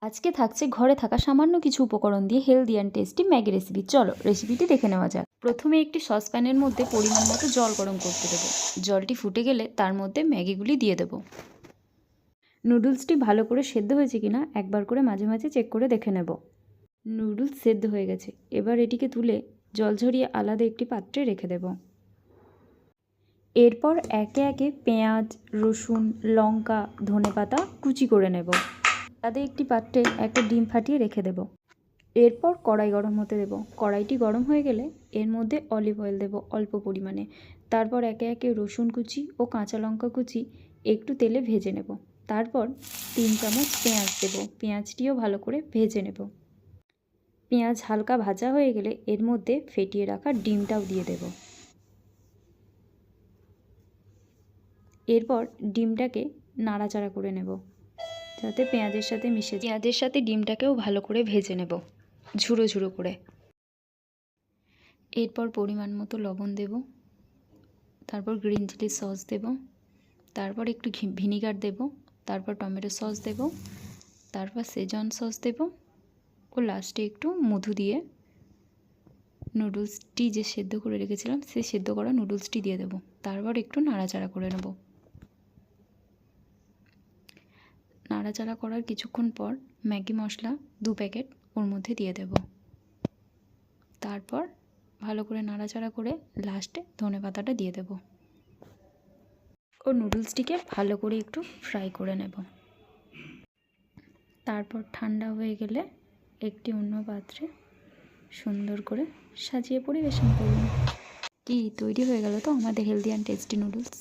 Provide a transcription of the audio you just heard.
আজকে থাকছে ঘরে থাকা সামান্য কিছু উপকরণ দিয়ে healthy and tasty Maggi recipe. চলো রেসিপিটি দেখে নেওয়া যাক। প্রথমে একটি সসপ্যানের মধ্যে পরিমাণ মতো জল গরম করতে দেবো। জলটি ফুটে গেলে তার মধ্যে ম্যাগিগুলি দিয়ে দেবো। নুডলসটি ভালো করে সেদ্ধ হয়েছে কিনা একবার করে মাঝে মাঝে চেক করে দেখে নেব। নুডলস সেদ্ধ হয়ে গেছে। এবার এটিকে তুলে জল ঝরিয়ে আলাদা একটি পাত্রে রেখে দেব। এরপর একে একে পেঁয়াজ, রসুন, লঙ্কা, ধনেপাতা কুচি করে নেব। তাদের একটি পাত্রে একটা ডিম ফাটিয়ে রেখে দেব। এরপর কড়াই গরম হতে দেব। কড়াইটি গরম হয়ে গেলে এর মধ্যে অলিভ অয়েল দেব অল্প পরিমাণে। তারপর একে একে রসুন কুচি ও কাঁচা লঙ্কা কুচি একটু তেলে ভেজে নেব। তারপর 3 চামচ পেঁয়াজ দেব। পেঁয়াজটিও ভালো করে ভেজে নেব। পেঁয়াজ হালকা ভাজা হয়ে গেলে এর মধ্যে ফেটিয়ে রাখা ডিমটাও দিয়ে দেব। এরপর ডিমটাকে নাড়াচাড়া করে নেব যাতে পেঁয়াজের সাথে মিশে যায়। পেঁয়াজের সাথে ডিমটাকেও ভালো করে ভেজে নেব ঝুড়ো ঝুড়ো করে। এরপর পরিমাণ মতো লবণ দেব। তারপর গ্রিন চিলি সস দেব। তারপর একটু ভিনিগার দেব। তারপর টমেটো সস দেব। তারপর সেজন সস দেব ও লাস্টে একটু মধু দিয়ে নুডলসটি যে সেদ্ধ করে রেখেছিলাম সেই সেদ্ধ করা নুডলসটি দিয়ে দেব। তারপর একটু নাড়াচাড়া করে নেব। নাড়াচাড়া করার কিছুক্ষণ পর ম্যাগি মশলা 2 প্যাকেট ওর মধ্যে দিয়ে দেব। তারপর ভালো করে নাড়াচাড়া করে লাস্টে ধনেপাতাটা দিয়ে দেব ও নুডলসটিকে ভালো করে একটু ফ্রাই করে নেব। তারপর ঠান্ডা হয়ে গেলে একটি অন্য পাত্রে সুন্দর করে সাজিয়ে পরিবেশন করুন। কি তৈরি হয়ে গেল তো আমাদের হেলদি অ্যান্ড টেস্টি নুডলস।